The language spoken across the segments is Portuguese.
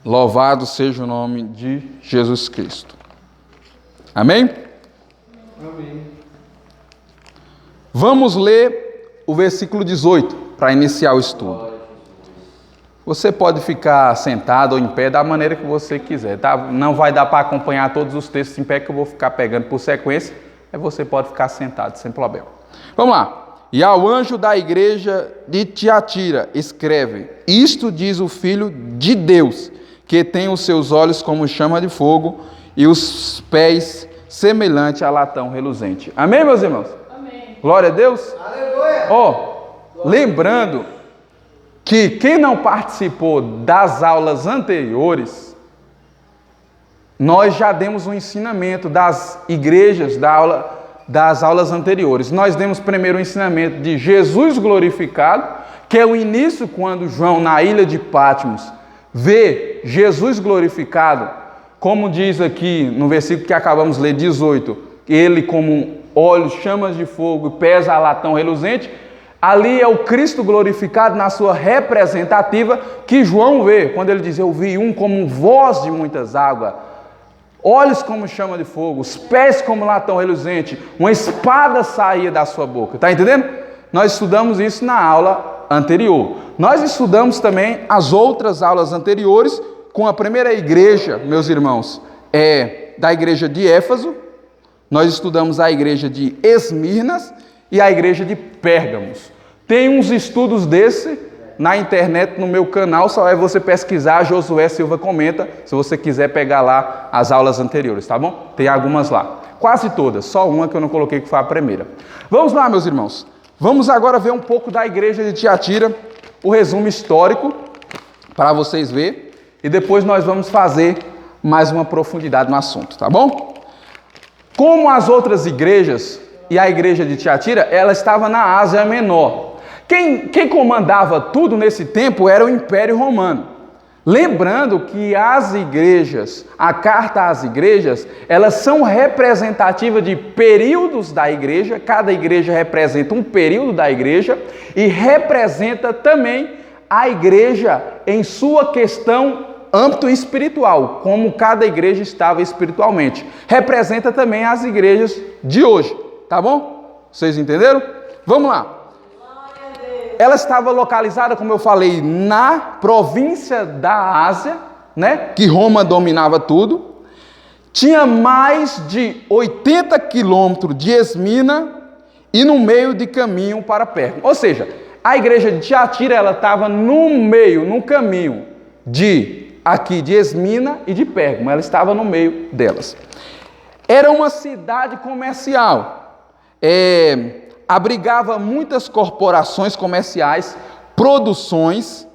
Louvado seja o nome de Jesus Cristo. Amém? Amém. Vamos ler o versículo 18 para iniciar o estudo. Você pode ficar sentado ou em pé da maneira que você quiser, tá? Não vai dar para acompanhar todos os textos em pé que eu vou ficar pegando por sequência. Aí você pode ficar sentado sem problema. Vamos lá. E ao anjo da igreja de Tiatira escreve: isto diz o Filho de Deus, que tem os seus olhos como chama de fogo e os pés semelhante a latão reluzente. Amém, meus irmãos? Amém. Glória a Deus. Aleluia. Lembrando que quem não participou das aulas anteriores, nós já demos um ensinamento das igrejas, das aulas anteriores. Nós demos primeiro o ensinamento de Jesus glorificado, que é o início quando João, na ilha de Patmos, vê Jesus glorificado, como diz aqui no versículo que acabamos de ler, 18, ele como olhos, chamas de fogo e pés a latão reluzente. Ali é o Cristo glorificado na sua representativa que João vê, quando ele diz: eu vi um como voz de muitas águas, olhos como chama de fogo, os pés como latão reluzente, uma espada saía da sua boca. Está entendendo? Nós estudamos isso na aula anterior. Nós estudamos também as outras aulas anteriores com a primeira igreja, meus irmãos, da igreja de Éfeso. Nós estudamos a igreja de Esmirnas e a igreja de Pérgamos. Tem uns estudos desse na internet, no meu canal, só é você pesquisar Josué Silva Comenta, se você quiser pegar lá as aulas anteriores, tá bom? Tem algumas lá, quase todas, só uma que eu não coloquei que foi a primeira. Vamos lá, meus irmãos, vamos agora ver um pouco da igreja de Tiatira, o resumo histórico, para vocês verem, e depois nós vamos fazer mais uma profundidade no assunto, tá bom? Como as outras igrejas, e a igreja de Tiatira, ela estava na Ásia Menor. Quem comandava tudo nesse tempo era o Império Romano. Lembrando que as igrejas, a carta às igrejas, elas são representativas de períodos da igreja, cada igreja representa um período da igreja e representa também a igreja em sua questão âmbito espiritual, como cada igreja estava espiritualmente. Representa também as igrejas de hoje. Tá bom? Vocês entenderam? Vamos lá. Ela estava localizada, como eu falei, na província da Ásia, né? Que Roma dominava tudo. Tinha mais de 80 quilômetros de Esmina e no meio de caminho para Pérgamo. Ou seja, a igreja de Tiatira, ela estava no meio, no caminho de Esmina e de Pérgamo. Ela estava no meio delas. Era uma cidade comercial. Abrigava muitas corporações comerciais, produções,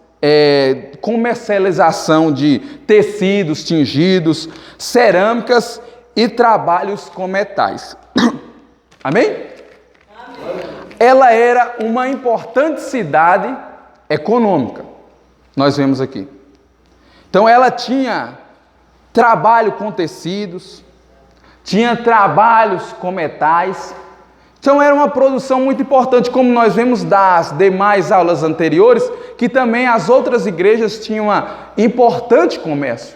comercialização de tecidos tingidos, cerâmicas e trabalhos com metais. Amém? Amém? Ela era uma importante cidade econômica, nós vemos aqui. Então ela tinha trabalho com tecidos, tinha trabalhos com metais. Então era uma produção muito importante, como nós vemos das demais aulas anteriores, que também as outras igrejas tinham um importante comércio.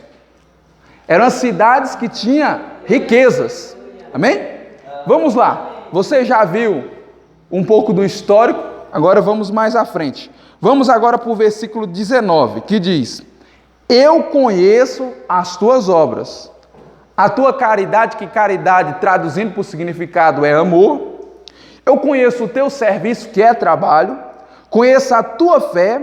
Eram cidades que tinham riquezas. Amém? Vamos lá. Você já viu um pouco do histórico, agora vamos mais à frente. Vamos agora para o versículo 19, que diz: eu conheço as tuas obras, a tua caridade, que caridade traduzindo por significado é amor. Eu conheço o teu serviço, que é trabalho, conheço a tua fé,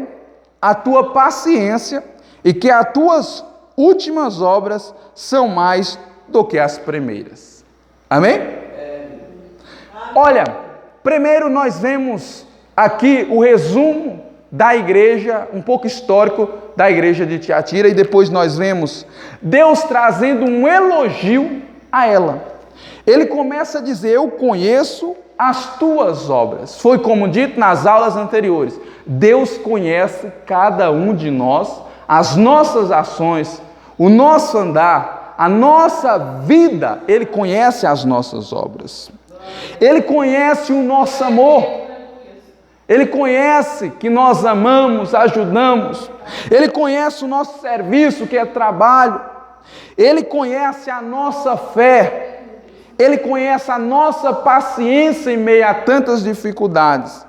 a tua paciência, e que as tuas últimas obras são mais do que as primeiras. Amém? Olha, primeiro nós vemos aqui o resumo da igreja, um pouco histórico da igreja de Tiatira, e depois nós vemos Deus trazendo um elogio a ela. Ele começa a dizer: eu conheço as tuas obras. Foi como dito nas aulas anteriores. Deus conhece cada um de nós, as nossas ações, o nosso andar, a nossa vida. Ele conhece as nossas obras. Ele conhece o nosso amor. Ele conhece que nós amamos, ajudamos. Ele conhece o nosso serviço, que é trabalho. Ele conhece a nossa fé. Ele conhece a nossa paciência em meio a tantas dificuldades.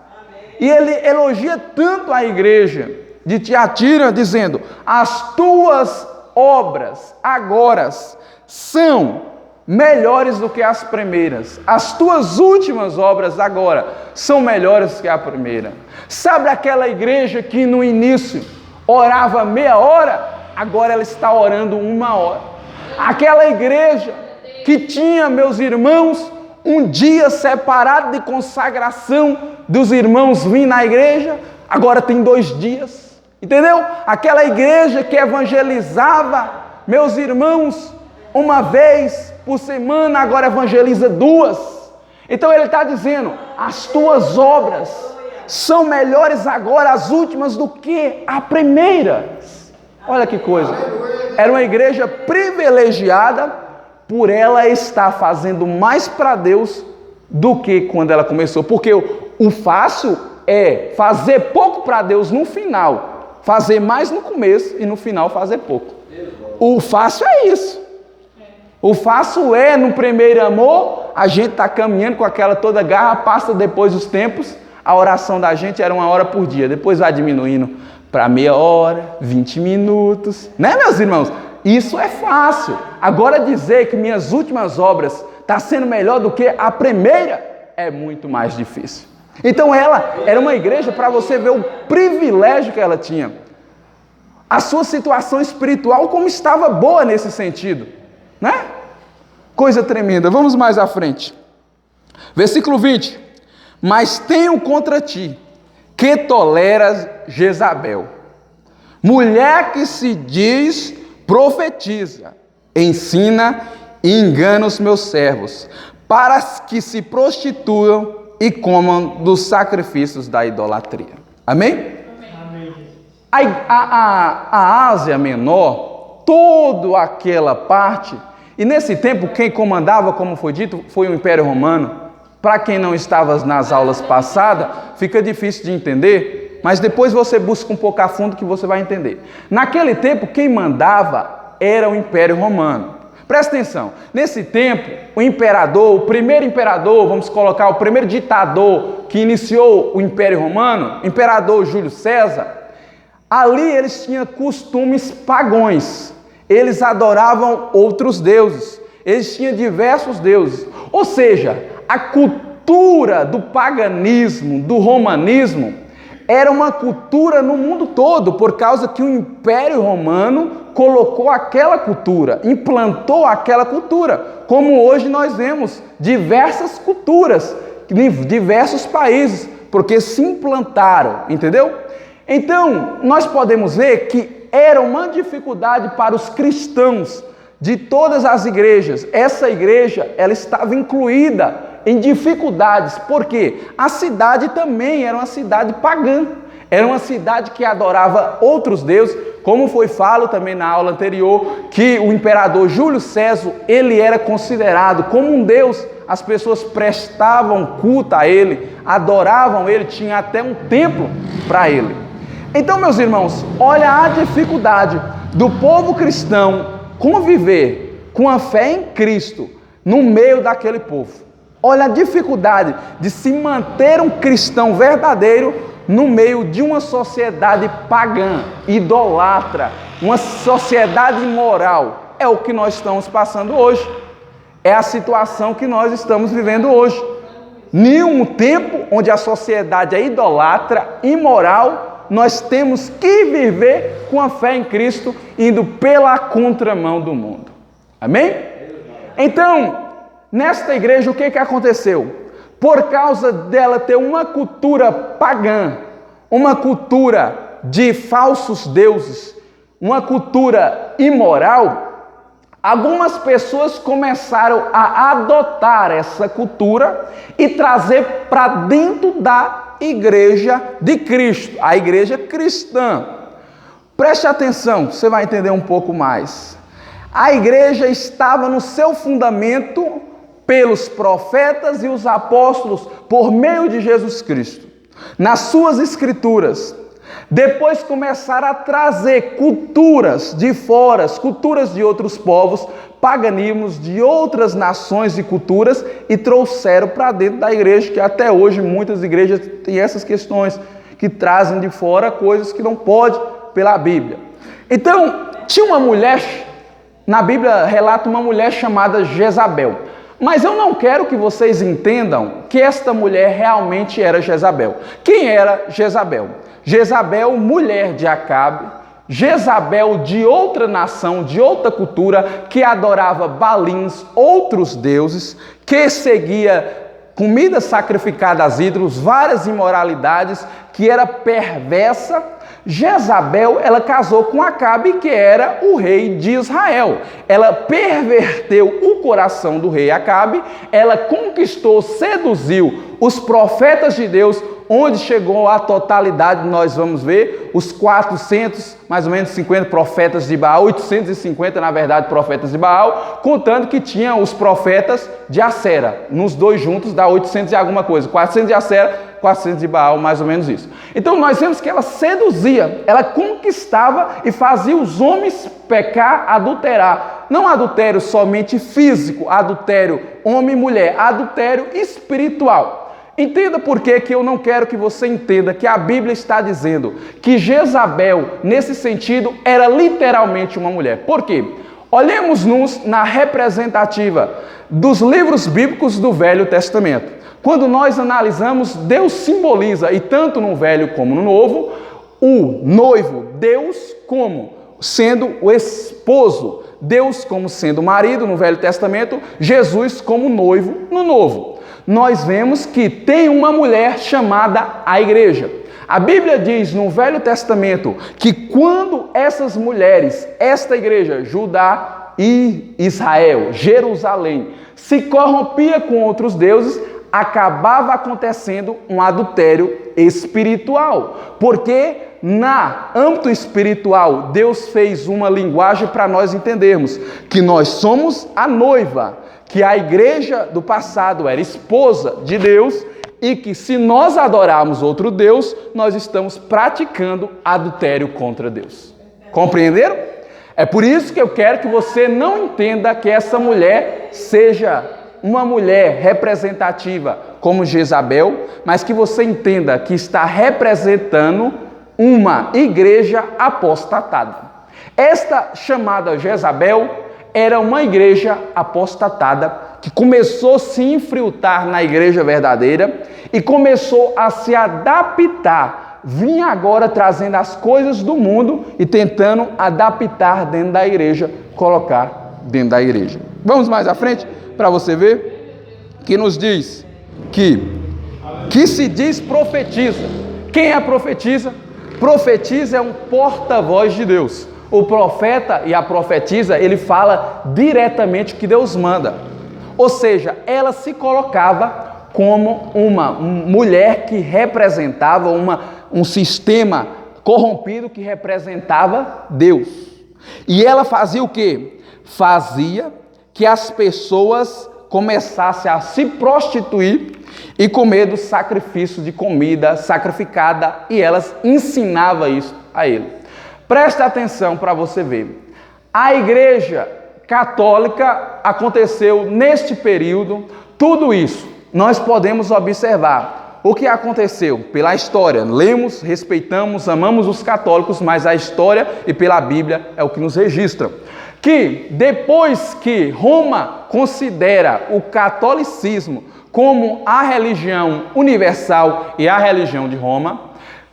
E ele elogia tanto a igreja de Tiatira, dizendo: as tuas obras agora são melhores do que as primeiras. As tuas últimas obras agora são melhores que a primeira. Sabe aquela igreja que no início orava meia hora? Agora ela está orando 1 hora. Aquela igreja que tinha, meus irmãos, um dia separado de consagração dos irmãos vir na igreja, agora tem 2 dias. Entendeu? Aquela igreja que evangelizava, meus irmãos, uma vez por semana, agora evangeliza 2. Então ele está dizendo: as tuas obras são melhores agora, as últimas, do que a primeira. Olha que coisa. Era uma igreja privilegiada por ela estar fazendo mais para Deus do que quando ela começou. Porque o fácil é fazer pouco para Deus no final, fazer mais no começo e no final fazer pouco. O fácil é isso. O fácil é, no primeiro amor, a gente está caminhando com aquela toda garra, passa depois os tempos, a oração da gente era 1 hora por dia, depois vai diminuindo para meia hora, 20 minutos, né, meus irmãos? Isso é fácil. Agora dizer que minhas últimas obras estão sendo melhor do que a primeira é muito mais difícil. Então ela era uma igreja, para você ver o privilégio que ela tinha. A sua situação espiritual como estava boa nesse sentido. Né? Coisa tremenda. Vamos mais à frente. Versículo 20. Mas tenho contra ti que toleras Jezabel, mulher que se diz profetiza, ensina e engana os meus servos, para que se prostituam e comam dos sacrifícios da idolatria. Amém? Amém. A Ásia Menor, toda aquela parte. E nesse tempo, quem comandava, como foi dito, foi o Império Romano. Para quem não estava nas aulas passadas, fica difícil de entender, mas depois você busca um pouco a fundo que você vai entender. Naquele tempo, quem mandava era o Império Romano. Presta atenção, nesse tempo, o imperador, o primeiro imperador, vamos colocar o primeiro ditador que iniciou o Império Romano, o imperador Júlio César, ali eles tinham costumes pagãos. Eles adoravam outros deuses, eles tinham diversos deuses. Ou seja, a cultura do paganismo, do romanismo, era uma cultura no mundo todo, por causa que o Império Romano colocou aquela cultura, implantou aquela cultura, como hoje nós vemos diversas culturas, em diversos países, porque se implantaram, entendeu? Então, nós podemos ver que era uma dificuldade para os cristãos de todas as igrejas. Essa igreja, ela estava incluída em dificuldades, porque a cidade também era uma cidade pagã, era uma cidade que adorava outros deuses, como foi falado também na aula anterior, que o imperador Júlio César, ele era considerado como um deus, as pessoas prestavam culto a ele, adoravam ele, tinha até um templo para ele. Então, meus irmãos, olha a dificuldade do povo cristão conviver com a fé em Cristo no meio daquele povo. Olha a dificuldade de se manter um cristão verdadeiro no meio de uma sociedade pagã, idolatra, uma sociedade imoral. É o que nós estamos passando hoje. É a situação que nós estamos vivendo hoje. Em um tempo onde a sociedade é idolatra, imoral, nós temos que viver com a fé em Cristo, indo pela contramão do mundo. Amém? Então, nesta igreja, o que aconteceu? Por causa dela ter uma cultura pagã, uma cultura de falsos deuses, uma cultura imoral, algumas pessoas começaram a adotar essa cultura e trazer para dentro da igreja de Cristo, a igreja cristã. Preste atenção, você vai entender um pouco mais. A igreja estava no seu fundamento pelos profetas e os apóstolos por meio de Jesus Cristo. nas suas escrituras. Depois começaram a trazer culturas de fora, culturas de outros povos, paganismos de outras nações e culturas, e trouxeram para dentro da igreja, que até hoje muitas igrejas têm essas questões, que trazem de fora coisas que não pode pela Bíblia. Então, tinha uma mulher, na Bíblia relata uma mulher chamada Jezabel. Mas eu não quero que vocês entendam que esta mulher realmente era Jezabel. Quem era Jezabel? Jezabel, mulher de Acabe, Jezabel de outra nação, de outra cultura, que adorava Balins, outros deuses, que seguia comida sacrificada a ídolos, várias imoralidades, que era perversa. Jezabel, ela casou com Acabe, que era o rei de Israel. Ela perverteu o coração do rei Acabe, ela conquistou, seduziu os profetas de Deus, onde chegou a totalidade, nós vamos ver, os 400, mais ou menos 50 profetas de Baal, 850 na verdade profetas de Baal, contando que tinha os profetas de Acera, nos dois juntos dá 800 e alguma coisa, 400 de Acera, 400 de Baal, mais ou menos isso. Então nós vemos que ela seduzia, ela conquistava e fazia os homens pecar, adulterar. Não adultério somente físico, adultério homem e mulher, adultério espiritual. Entenda por que eu não quero que você entenda que a Bíblia está dizendo que Jezabel, nesse sentido, era literalmente uma mulher. Por quê? Olhemos-nos na representativa dos livros bíblicos do Velho Testamento. Quando nós analisamos, Deus simboliza, e tanto no Velho como no Novo, o noivo, Deus como sendo o esposo, Deus como sendo o marido no Velho Testamento, Jesus como noivo no Novo. Nós vemos que tem uma mulher chamada a igreja. A Bíblia diz no Velho Testamento que quando essas mulheres, esta igreja, Judá e Israel, Jerusalém, se corrompia com outros deuses, acabava acontecendo um adultério espiritual. Porque na âmbito espiritual, Deus fez uma linguagem para nós entendermos que nós somos a noiva, que a igreja do passado era esposa de Deus e que se nós adorarmos outro Deus, nós estamos praticando adultério contra Deus. Compreenderam? É por isso que eu quero que você não entenda que essa mulher seja uma mulher representativa como Jezabel, mas que você entenda que está representando uma igreja apostatada. Esta chamada Jezabel era uma igreja apostatada que começou a se infiltrar na igreja verdadeira e começou a se adaptar, vinha agora trazendo as coisas do mundo e tentando adaptar dentro da igreja, colocar dentro da igreja. Vamos mais à frente para você ver que nos diz que se diz profetiza. Quem é profetiza? Profetiza é um porta-voz de Deus. O profeta e a profetisa, ele fala diretamente o que Deus manda. Ou seja, ela se colocava como uma mulher que representava um sistema corrompido que representava Deus. E ela fazia o quê? Fazia que as pessoas começassem a se prostituir e comer do sacrifício de comida sacrificada, e elas ensinavam isso a ele. Presta atenção para você ver. A igreja católica aconteceu neste período, tudo isso nós podemos observar. O que aconteceu? Pela história, lemos, respeitamos, amamos os católicos, mas a história e pela Bíblia é o que nos registra. Que depois que Roma considera o catolicismo como a religião universal e a religião de Roma,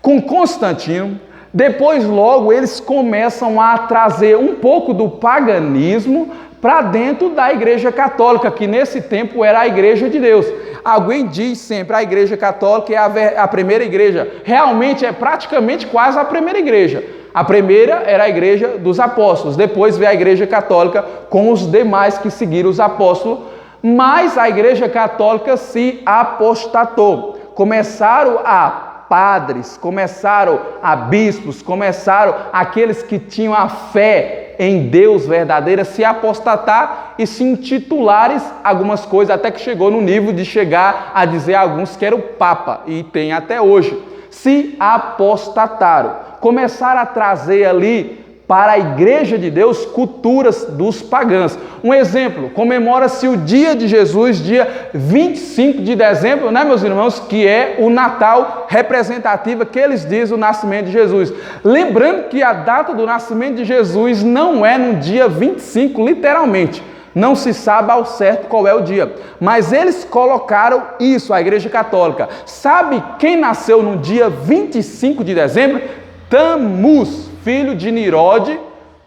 com Constantino, depois logo eles começam a trazer um pouco do paganismo para dentro da igreja católica, que nesse tempo era a igreja de Deus. Alguém diz sempre, a igreja católica é a primeira igreja. Realmente é praticamente quase a primeira igreja. A primeira era a igreja dos apóstolos, depois veio a igreja católica com os demais que seguiram os apóstolos, mas a igreja católica se apostatou. Começaram a padres, começaram a bispos, começaram aqueles que tinham a fé em Deus verdadeira se apostatar e se intitulares algumas coisas, até que chegou no nível de chegar a dizer a alguns que era o Papa, e tem até hoje. Se apostataram, começaram a trazer ali para a igreja de Deus culturas dos pagãos. Um exemplo, comemora-se o dia de Jesus, dia 25 de dezembro, né, meus irmãos, que é o Natal representativo que eles dizem o nascimento de Jesus. Lembrando que a data do nascimento de Jesus não é no dia 25, literalmente. Não se sabe ao certo qual é o dia, mas eles colocaram isso, a Igreja Católica. Sabe quem nasceu no dia 25 de dezembro? Tamuz, filho de Nirode,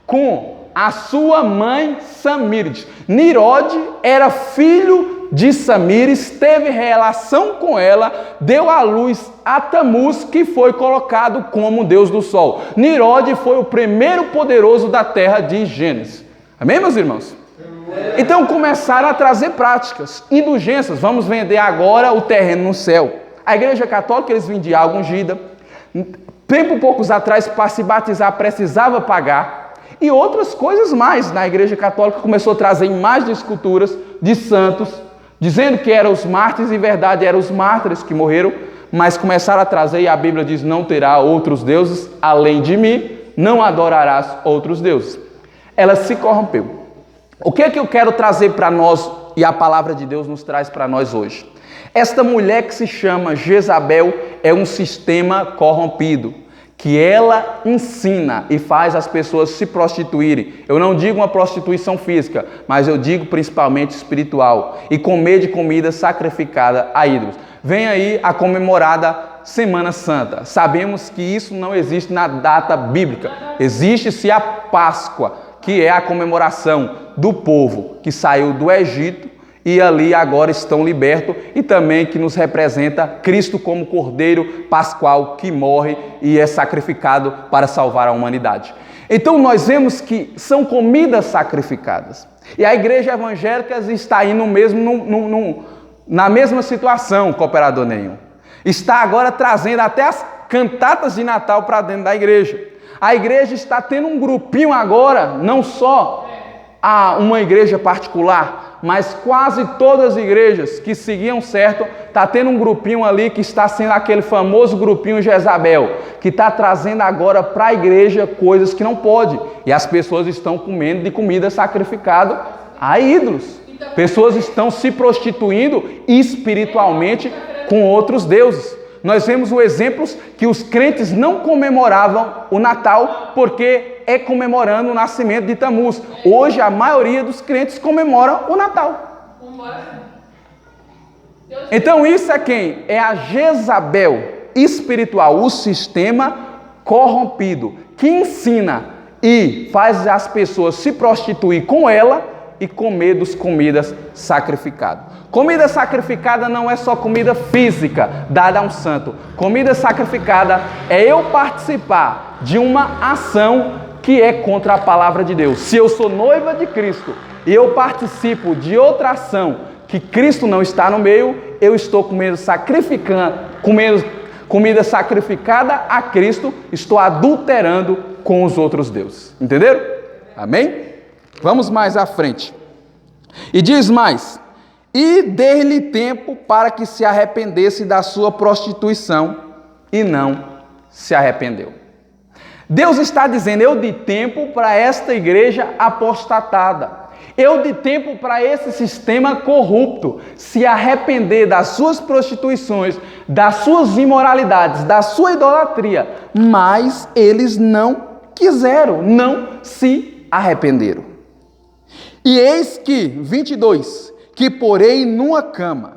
com a sua mãe Samíris. Nirode era filho de Samíris, teve relação com ela, deu à luz a Tamuz, que foi colocado como Deus do Sol. Nirode foi o primeiro poderoso da terra de Gênesis. Amém, meus irmãos? Então começaram a trazer práticas, indulgências. Vamos vender agora o terreno no céu. A Igreja Católica, eles vendiam água ungida. Poucos atrás, para se batizar, precisava pagar. E outras coisas mais. Na Igreja Católica começou a trazer imagens de esculturas de santos, dizendo que eram os mártires, e verdade eram os mártires que morreram, mas começaram a trazer, e a Bíblia diz, não terá outros deuses além de mim, não adorarás outros deuses. Ela se corrompeu. O que é que eu quero trazer para nós, e a palavra de Deus nos traz para nós hoje? Esta mulher que se chama Jezabel é um sistema corrompido, que ela ensina e faz as pessoas se prostituírem. Eu não digo uma prostituição física, mas eu digo principalmente espiritual, e comer de comida sacrificada a ídolos. Vem aí a comemorada Semana Santa. Sabemos que isso não existe na data bíblica. Existe-se a Páscoa, que é a comemoração do povo que saiu do Egito e ali agora estão libertos, e também que nos representa Cristo como Cordeiro Pascual que morre e é sacrificado para salvar a humanidade. Então nós vemos que são comidas sacrificadas. E a igreja evangélica está aí na mesma situação, cooperador nenhum. Está agora trazendo até as cantatas de Natal para dentro da igreja. A igreja está tendo um grupinho agora, não só uma igreja particular, mas quase todas as igrejas que seguiam certo, está tendo um grupinho ali que está sendo aquele famoso grupinho Jezabel, que está trazendo agora para a igreja coisas que não pode. E as pessoas estão comendo de comida sacrificada a ídolos. Pessoas estão se prostituindo espiritualmente com outros deuses. Nós vemos o exemplo que os crentes não comemoravam o Natal porque é comemorando o nascimento de Tamuz. Hoje a maioria dos crentes comemoram o Natal. Então isso é quem? É a Jezabel espiritual, o sistema corrompido, que ensina e faz as pessoas se prostituir com ela e comer das comidas sacrificadas. Comida sacrificada não é só comida física dada a um santo. Comida sacrificada é eu participar de uma ação que é contra a palavra de Deus. Se eu sou noiva de Cristo e eu participo de outra ação que Cristo não está no meio, eu estou comendo comida sacrificada a Cristo, estou adulterando com os outros deuses. Entenderam? Amém? Vamos mais à frente. E diz mais: e dê-lhe tempo para que se arrependesse da sua prostituição, e não se arrependeu. Deus está dizendo: eu dei tempo para esta igreja apostatada, eu dei tempo para esse sistema corrupto se arrepender das suas prostituições, das suas imoralidades, da sua idolatria, mas eles não quiseram, não se arrependeram. E eis que, 22, que porei numa cama,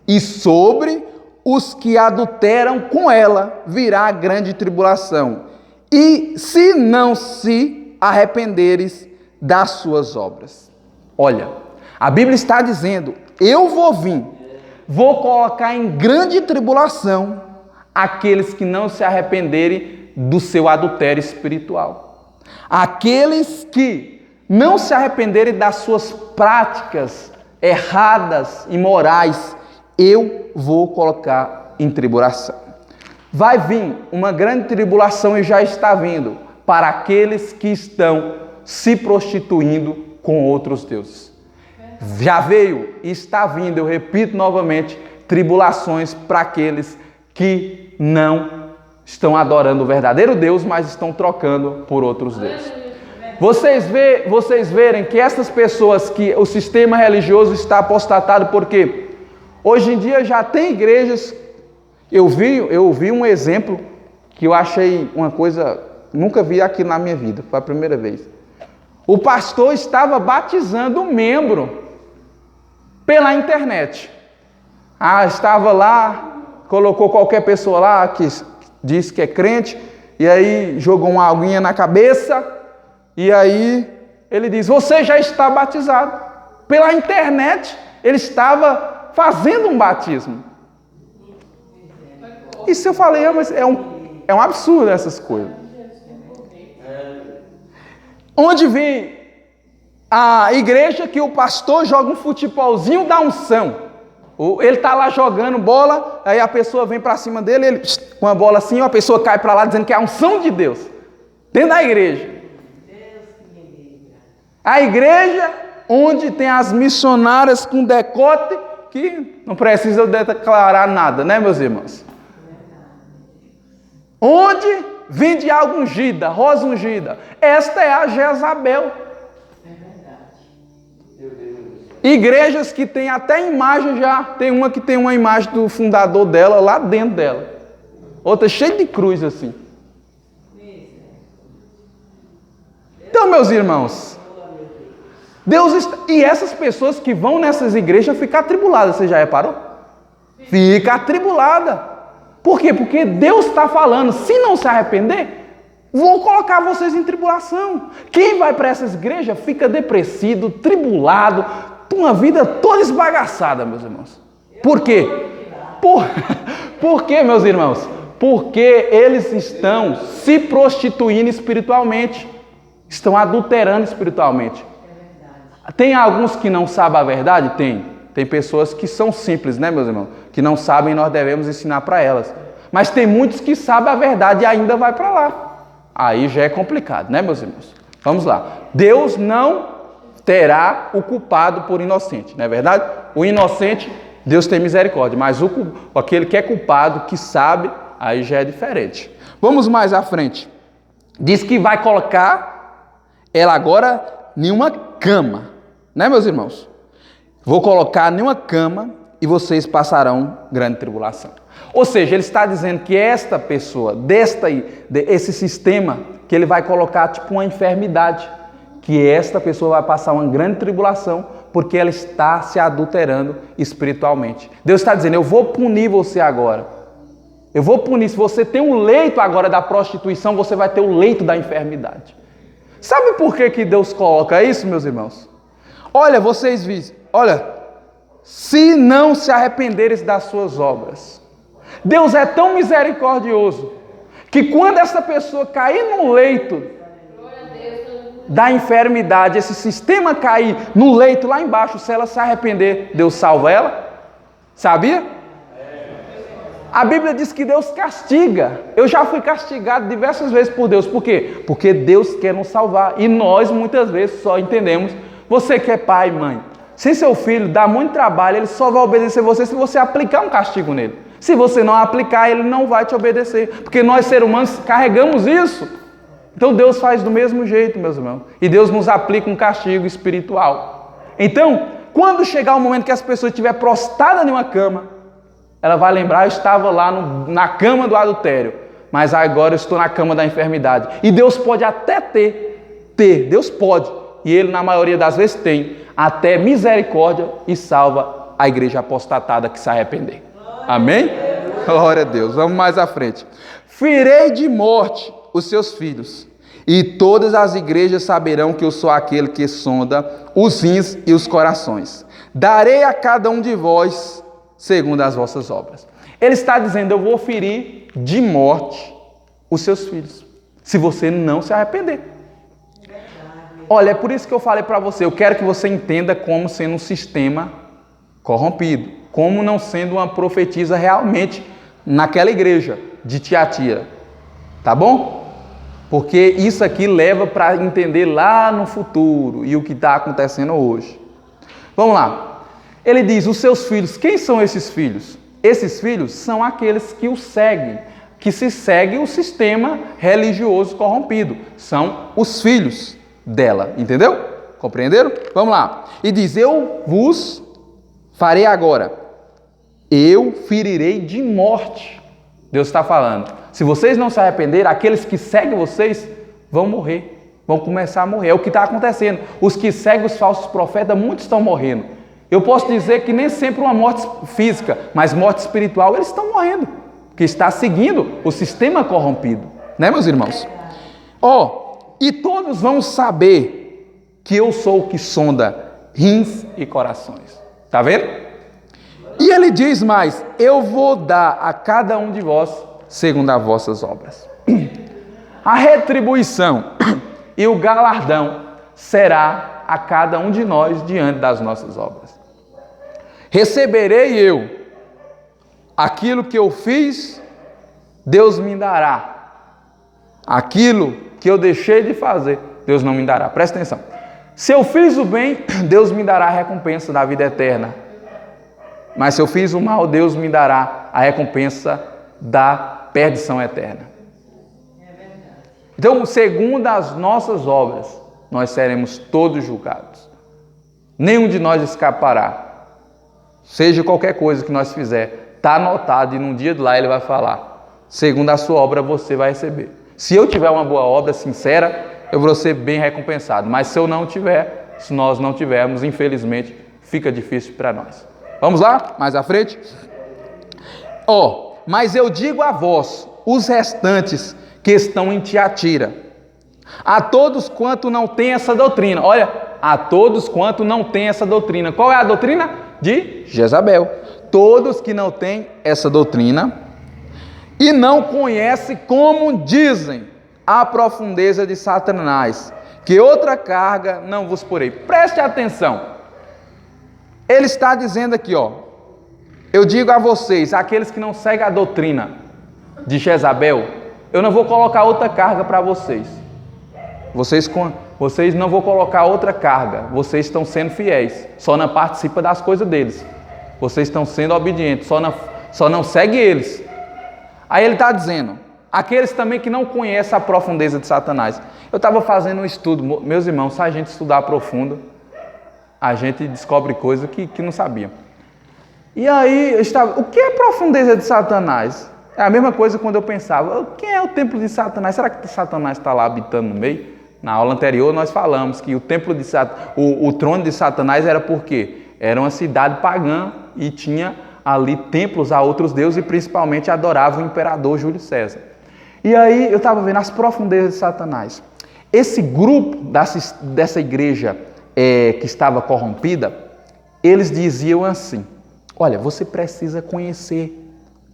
e sobre os que adulteram com ela virá a grande tribulação, e se não se arrependeres das suas obras. Olha, a Bíblia está dizendo: eu vou vir, vou colocar em grande tribulação aqueles que não se arrependerem do seu adultério espiritual. Aqueles que não se arrependerem das suas práticas erradas, imorais, eu vou colocar em tribulação. Vai vir uma grande tribulação, e já está vindo, para aqueles que estão se prostituindo com outros deuses. Já veio e está vindo, eu repito novamente, tribulações para aqueles que não estão adorando o verdadeiro Deus, mas estão trocando por outros deuses. Vocês verem que essas pessoas, que o sistema religioso está apostatado, porque hoje em dia já tem igrejas. Eu vi um exemplo que eu achei uma coisa, nunca vi aquilo na minha vida, foi a primeira vez. O pastor estava batizando um membro pela internet. Estava lá, colocou qualquer pessoa lá que disse que é crente, e aí jogou uma aguinha na cabeça, e aí ele diz: você já está batizado. Pela internet, ele estava fazendo um batismo. Isso eu falei, mas é um absurdo essas coisas. Onde vem a igreja que o pastor joga um futebolzinho da unção. Ele está lá jogando bola, aí a pessoa vem para cima dele, ele com a bola assim, a pessoa cai para lá dizendo que é a unção de Deus. Dentro da igreja. A igreja onde tem as missionárias com decote, que não precisa declarar nada, né, meus irmãos? Onde vende água ungida, rosa ungida. Esta é a Jezabel. Igrejas que tem até imagem já. Tem uma que tem uma imagem do fundador dela lá dentro dela. Outra cheia de cruz assim. Então, meus irmãos, e essas pessoas que vão nessas igrejas ficam atribuladas. Você já reparou? Fica atribulada. Por quê? Porque Deus está falando, se não se arrepender, vou colocar vocês em tribulação. Quem vai para essas igrejas fica depressivo, tribulado, uma vida toda esbagaçada, meus irmãos. Por quê? Por quê, meus irmãos? Porque eles estão se prostituindo espiritualmente, estão adulterando espiritualmente. Tem alguns que não sabem a verdade? Tem pessoas que são simples, né, meus irmãos? Que não sabem e nós devemos ensinar para elas. Mas tem muitos que sabem a verdade e ainda vai para lá. Aí já é complicado, né, meus irmãos? Vamos lá. Deus não terá o culpado por inocente, não é verdade? O inocente, Deus tem misericórdia. Mas aquele que é culpado, que sabe, aí já é diferente. Vamos mais à frente. Diz que vai colocar ela agora em uma cama, né, meus irmãos? Vou colocar em uma cama e vocês passarão grande tribulação. Ou seja, ele está dizendo que esta pessoa, esse sistema, que ele vai colocar tipo uma enfermidade, que esta pessoa vai passar uma grande tribulação, porque ela está se adulterando espiritualmente. Deus está dizendo: eu vou punir você agora. Eu vou punir. Se você tem um leito agora da prostituição, você vai ter o leito da enfermidade. Sabe por que Deus coloca isso, meus irmãos? Olha, vocês visam. Olha, se não se arrependeres das suas obras. Deus é tão misericordioso que quando essa pessoa cair no leito da enfermidade, esse sistema cair no leito lá embaixo, se ela se arrepender, Deus salva ela. Sabia? A Bíblia diz que Deus castiga. Eu já fui castigado diversas vezes por Deus. Por quê? Porque Deus quer nos salvar. E nós muitas vezes só entendemos. Você que é pai e mãe, se seu filho dá muito trabalho, ele só vai obedecer você se você aplicar um castigo nele. Se você não aplicar, ele não vai te obedecer. Porque nós, seres humanos, carregamos isso. Então Deus faz do mesmo jeito, meus irmãos. E Deus nos aplica um castigo espiritual. Então, quando chegar o momento que as pessoas estiverem prostradas em uma cama, ela vai lembrar: eu estava lá na cama do adultério, mas agora eu estou na cama da enfermidade. E Deus pode até ter, Deus pode, e Ele na maioria das vezes tem, até misericórdia e salva a igreja apostatada que se arrepender. Amém? Glória a Deus. Vamos mais à frente. Ferei de morte os seus filhos, e todas as igrejas saberão que eu sou aquele que sonda os rins e os corações. Darei a cada um de vós segundo as vossas obras. Ele está dizendo: eu vou ferir de morte os seus filhos, se você não se arrepender. Olha, é por isso que eu falei para você, eu quero que você entenda como sendo um sistema corrompido, como não sendo uma profetisa realmente naquela igreja de Tiatira. Tá bom? Porque isso aqui leva para entender lá no futuro e o que está acontecendo hoje. Vamos lá. Ele diz, os seus filhos, quem são esses filhos? Esses filhos são aqueles que o seguem, que se segue o sistema religioso corrompido. São os filhos dela, entendeu? Compreenderam? Vamos lá. E diz, eu vos farei agora, eu ferirei de morte. Deus está falando. Se vocês não se arrependerem, aqueles que seguem vocês vão morrer. Vão começar a morrer. É o que está acontecendo. Os que seguem os falsos profetas, muitos estão morrendo. Eu posso dizer que nem sempre uma morte física, mas morte espiritual, eles estão morrendo. Porque está seguindo o sistema corrompido. Né, meus irmãos? E todos vão saber que eu sou o que sonda rins e corações. Está vendo? E ele diz mais, eu vou dar a cada um de vós segundo as vossas obras. A retribuição e o galardão será a cada um de nós diante das nossas obras. Receberei eu aquilo que eu fiz, Deus me dará. Aquilo que eu deixei de fazer, Deus não me dará. Presta atenção. Se eu fiz o bem, Deus me dará a recompensa da vida eterna. Mas se eu fiz o mal, Deus me dará a recompensa da perdição eterna. Então, segundo as nossas obras, nós seremos todos julgados. Nenhum de nós escapará. Seja qualquer coisa que nós fizer, está anotado e num dia de lá ele vai falar. Segundo a sua obra você vai receber. Se eu tiver uma boa obra sincera, eu vou ser bem recompensado. Mas se eu não tiver, se nós não tivermos, infelizmente, fica difícil para nós. Vamos lá? Mais à frente. Mas eu digo a vós, os restantes que estão em Tiatira, a todos quanto não tem essa doutrina. Olha, a todos quanto não tem essa doutrina. Qual é a doutrina? De Jezabel. Todos que não têm essa doutrina e não conhecem como dizem a profundeza de Satanás, que outra carga não vos porei. Preste atenção. Ele está dizendo aqui, eu digo a vocês, aqueles que não seguem a doutrina de Jezabel, eu não vou colocar outra carga para vocês. Vocês não vão colocar outra carga. Vocês estão sendo fiéis. Só não participa das coisas deles. Vocês estão sendo obedientes. Só não segue eles. Aí ele está dizendo, aqueles também que não conhecem a profundeza de Satanás. Eu estava fazendo um estudo, meus irmãos, se a gente estudar profundo, a gente descobre coisas que não sabia. E aí, o que é a profundeza de Satanás? É a mesma coisa quando eu pensava, quem é o templo de Satanás? Será que Satanás está lá habitando no meio? Na aula anterior nós falamos que o templo de o trono de Satanás era por quê? Era uma cidade pagã e tinha ali templos a outros deuses e principalmente adorava o imperador Júlio César. E aí eu estava vendo as profundezas de Satanás. Esse grupo dessa igreja que estava corrompida, eles diziam assim, olha, você precisa conhecer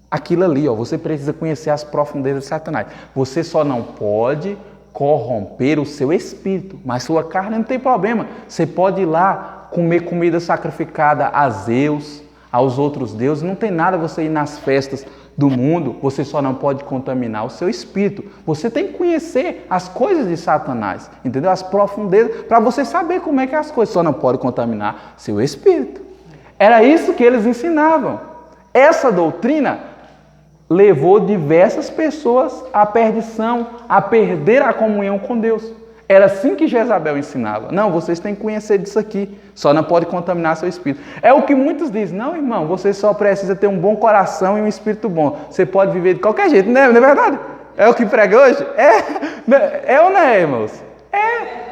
aquilo ali, você precisa conhecer as profundezas de Satanás. Você só não pode corromper o seu espírito, mas sua carne não tem problema. Você pode ir lá comer comida sacrificada a Zeus, aos outros deuses, não tem nada você ir nas festas do mundo, você só não pode contaminar o seu espírito. Você tem que conhecer as coisas de Satanás, entendeu? As profundezas, para você saber como é que as coisas, só não pode contaminar seu espírito. Era isso que eles ensinavam. Essa doutrina levou diversas pessoas à perdição, a perder a comunhão com Deus. Era assim que Jezabel ensinava. Não, vocês têm que conhecer disso aqui, só não pode contaminar seu espírito. É o que muitos dizem, não, irmão, você só precisa ter um bom coração e um espírito bom. Você pode viver de qualquer jeito, não é verdade? É o que prega hoje? É ou não é, irmãos?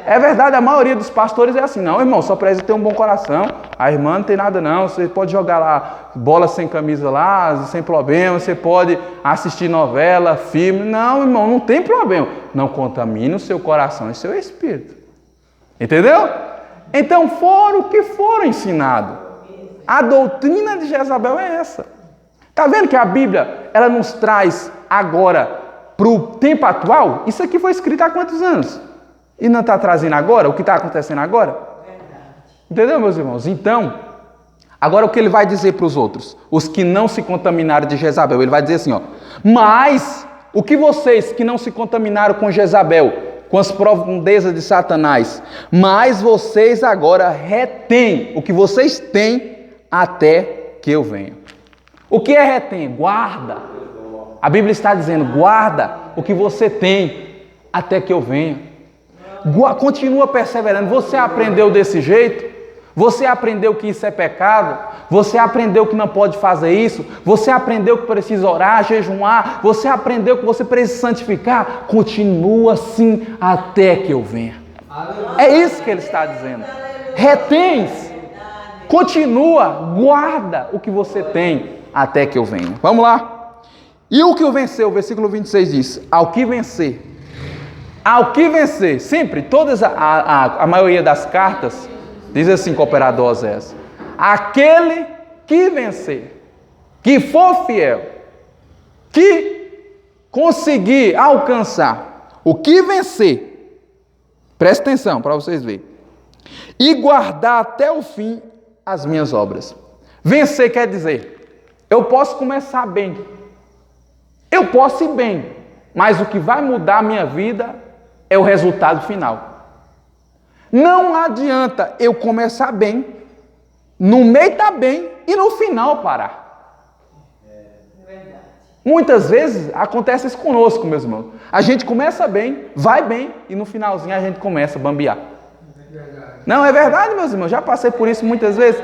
É verdade, a maioria dos pastores é assim, não, irmão, só precisa ter um bom coração, a irmã não tem nada não, você pode jogar lá bola sem camisa lá, sem problema, você pode assistir novela, filme, não, irmão, não tem problema, não contamine o seu coração e seu espírito, entendeu? Então foram o que foram ensinados, a doutrina de Jezabel é essa, está vendo que a Bíblia, ela nos traz agora para o tempo atual? Isso aqui foi escrito há quantos anos? E não está trazendo agora, o que está acontecendo agora? Verdade. Entendeu, meus irmãos? Então, agora o que ele vai dizer para os outros? Os que não se contaminaram de Jezabel, ele vai dizer assim, mas o que vocês que não se contaminaram com Jezabel, com as profundezas de Satanás, mas vocês agora retêm o que vocês têm até que eu venha. O que é retém? Guarda. A Bíblia está dizendo, guarda o que você tem até que eu venha. Continua perseverando. Você aprendeu desse jeito? Você aprendeu que isso é pecado? Você aprendeu que não pode fazer isso? Você aprendeu que precisa orar, jejuar? Você aprendeu que você precisa santificar? Continua assim até que eu venha. É isso que ele está dizendo. Retens, continua, guarda o que você tem até que eu venha. Vamos lá. E o que o venceu? O versículo 26 diz, ao que vencer. Ao que vencer. Sempre, a maioria das cartas, diz assim, cooperador Osés, aquele que vencer, que for fiel, que conseguir alcançar, o que vencer, presta atenção para vocês verem, e guardar até o fim as minhas obras. Vencer quer dizer, eu posso começar bem, eu posso ir bem, mas o que vai mudar a minha vida é o resultado final. Não adianta eu começar bem, no meio está bem e no final parar. Muitas vezes acontece isso conosco, meus irmãos. A gente começa bem, vai bem e no finalzinho a gente começa a bambear. Não, é verdade, meus irmãos, já passei por isso muitas vezes.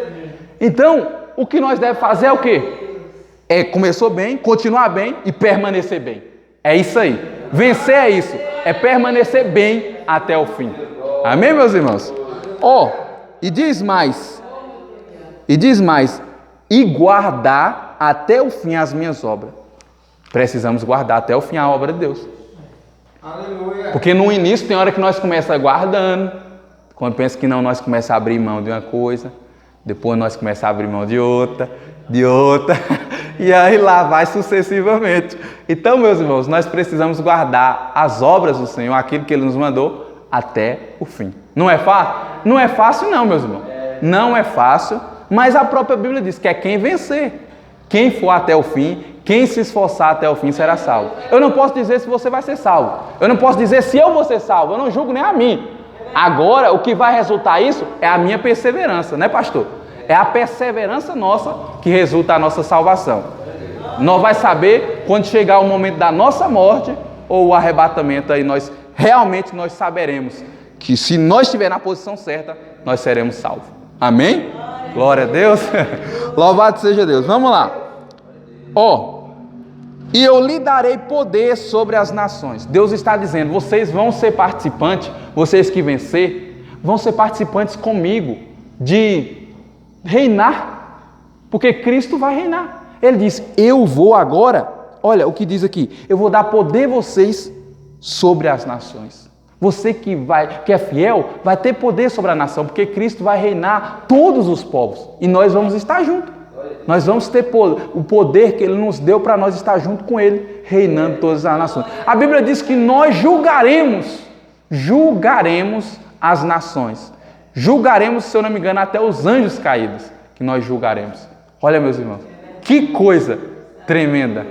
Então, o que nós devemos fazer é o quê? É começou bem, continuar bem e permanecer bem. É isso aí. Vencer é isso, é permanecer bem até o fim. Amém, meus irmãos? E diz mais, e guardar até o fim as minhas obras. Precisamos guardar até o fim a obra de Deus. Aleluia. Porque no início tem hora que nós começamos guardando, quando pensa que não, nós começamos a abrir mão de uma coisa, depois nós começamos a abrir mão de outra, e aí lá vai sucessivamente. Então, meus irmãos, nós precisamos guardar as obras do Senhor, aquilo que Ele nos mandou, até o fim. Não é fácil? Não é fácil não, meus irmãos. Não é fácil, mas a própria Bíblia diz que é quem vencer. Quem for até o fim, quem se esforçar até o fim será salvo. Eu não posso dizer se você vai ser salvo. Eu não posso dizer se eu vou ser salvo. Eu não julgo nem a mim. Agora, o que vai resultar isso é a minha perseverança, né, pastor? É a perseverança nossa que resulta a nossa salvação. Nós vai saber quando chegar o momento da nossa morte ou o arrebatamento, aí nós saberemos que se nós estivermos na posição certa, nós seremos salvos. Amém? Glória a Deus. Louvado seja Deus. Vamos lá. E eu lhe darei poder sobre as nações. Deus está dizendo, vocês vão ser participantes, vocês que vencer, vão ser participantes comigo de reinar, porque Cristo vai reinar. Ele diz, eu vou agora, olha o que diz aqui, eu vou dar poder a vocês sobre as nações. Você que é fiel, vai ter poder sobre a nação, porque Cristo vai reinar todos os povos, e nós vamos estar juntos. Nós vamos ter o poder que Ele nos deu para nós estar junto com Ele, reinando todas as nações. A Bíblia diz que nós julgaremos as nações. Julgaremos, se eu não me engano, até os anjos caídos, que nós julgaremos. Olha, meus irmãos, que coisa tremenda.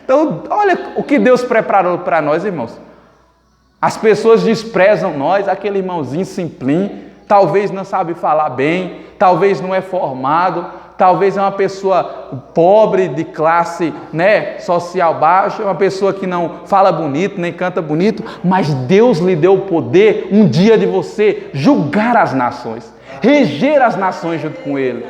Então, olha o que Deus preparou para nós, irmãos. As pessoas desprezam nós, aquele irmãozinho simplim, talvez não sabe falar bem, talvez não é formado, talvez é uma pessoa pobre, de classe social baixa, uma pessoa que não fala bonito, nem canta bonito, mas Deus lhe deu o poder um dia de você julgar as nações, reger as nações junto com Ele.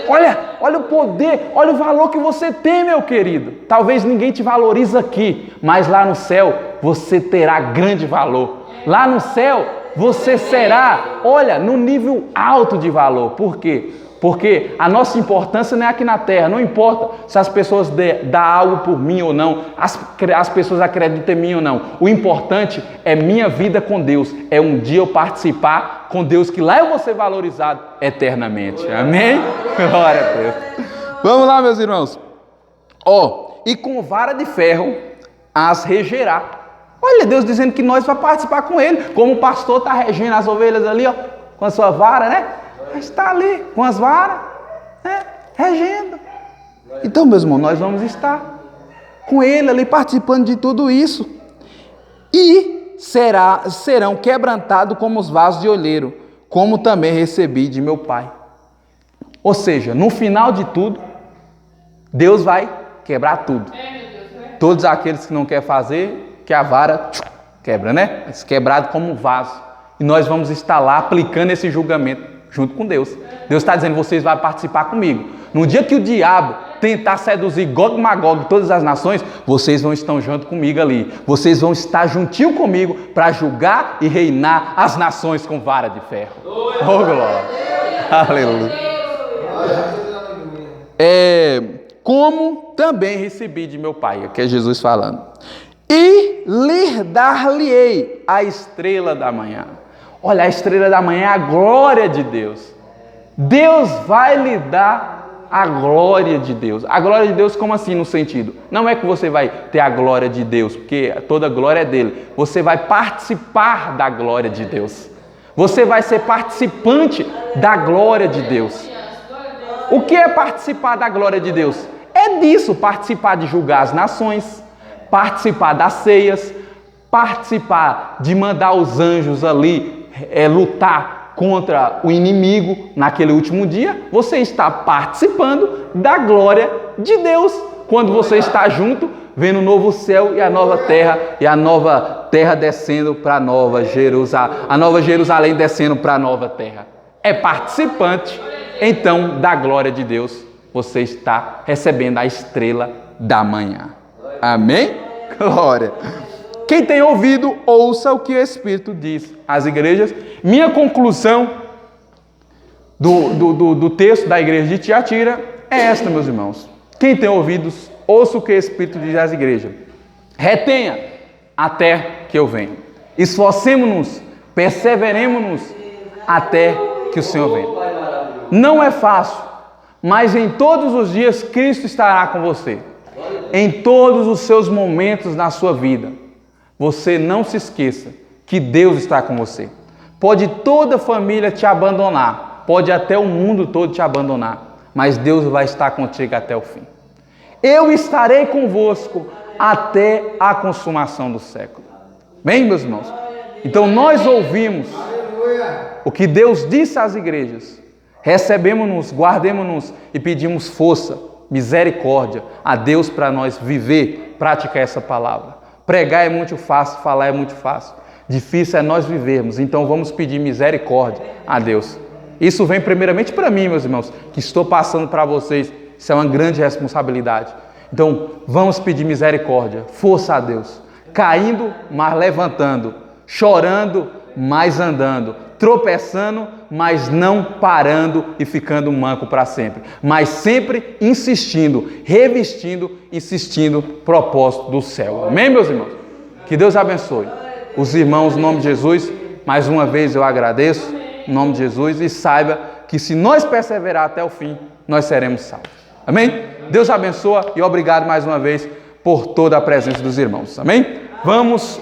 Olha o poder, olha o valor que você tem, meu querido. Talvez ninguém te valorize aqui, mas lá no céu você terá grande valor. Lá no céu você será, no nível alto de valor. Por quê? Porque a nossa importância não é aqui na terra. Não importa se as pessoas dão algo por mim ou não, as pessoas acreditam em mim ou não. O importante é minha vida com Deus. É um dia eu participar com Deus, que lá eu vou ser valorizado eternamente. Amém? Glória a Deus. Vamos lá, meus irmãos. E com vara de ferro as regerá. Olha, Deus dizendo que nós vamos participar com Ele. Como o pastor está regendo as ovelhas ali, com a sua vara, né? Está ali, com as varas, regendo. Então, meus irmãos, nós vamos estar. com Ele ali participando de tudo isso. E serão quebrantados como os vasos de olheiro, como também recebi de meu Pai. Ou seja, no final de tudo, Deus vai quebrar tudo. Todos aqueles que não querem fazer, que a vara quebra, né? Mas quebrado como um vaso. E nós vamos estar lá aplicando esse julgamento junto com Deus. Deus está dizendo, vocês vão participar comigo. No dia que o diabo tentar seduzir Gog e Magog, todas as nações, vocês vão estar junto comigo ali. Vocês vão estar juntinho comigo para julgar e reinar as nações com vara de ferro. Oh, glória! Aleluia! Como também recebi de meu Pai, aqui é Jesus falando. E lhe dar-lhe-ei a estrela da manhã. Olha, a estrela da manhã é a glória de Deus. Deus vai lhe dar a glória de Deus. A glória de Deus, como assim no sentido? Não é que você vai ter a glória de Deus, porque toda glória é dele. Você vai participar da glória de Deus. Você vai ser participante da glória de Deus. O que é participar da glória de Deus? É disso, participar de julgar as nações, participar das ceias, participar de mandar os anjos ali lutar contra o inimigo naquele último dia. Você está participando da glória de Deus. Quando você está junto, vendo o novo céu e a nova terra descendo para a nova Jerusalém, a nova Jerusalém descendo para a nova terra. É participante, então, da glória de Deus. Você está recebendo a estrela da manhã. Amém? Glória! Quem tem ouvido, ouça o que o Espírito diz às igrejas. Minha conclusão do texto da igreja de Tiatira é esta, meus irmãos. Quem tem ouvidos, ouça o que o Espírito diz às igrejas. Retenha até que eu venha. Esforcemo-nos, perseveremos-nos até que o Senhor venha. Não é fácil, mas em todos os dias Cristo estará com você. Em todos os seus momentos na sua vida. Você não se esqueça que Deus está com você. Pode toda a família te abandonar, pode até o mundo todo te abandonar, mas Deus vai estar contigo até o fim. Eu estarei convosco até a consumação do século. Bem, meus irmãos? Então nós ouvimos o que Deus disse às igrejas. Recebemos-nos, guardemos-nos e pedimos força, misericórdia a Deus para nós viver, praticar essa palavra. Pregar é muito fácil, falar é muito fácil. Difícil é nós vivermos, então vamos pedir misericórdia a Deus. Isso vem primeiramente para mim, meus irmãos, que estou passando para vocês. Isso é uma grande responsabilidade. Então vamos pedir misericórdia, força a Deus. Caindo, mas levantando. Chorando, mas andando. Tropeçando, mas não parando e ficando manco para sempre. Mas sempre insistindo, revestindo, insistindo, propósito do céu. Amém, meus irmãos? Que Deus abençoe. Os irmãos, em nome de Jesus, mais uma vez eu agradeço, em nome de Jesus, e saiba que se nós perseverar até o fim, nós seremos salvos. Amém? Deus abençoe e obrigado mais uma vez por toda a presença dos irmãos. Amém? Vamos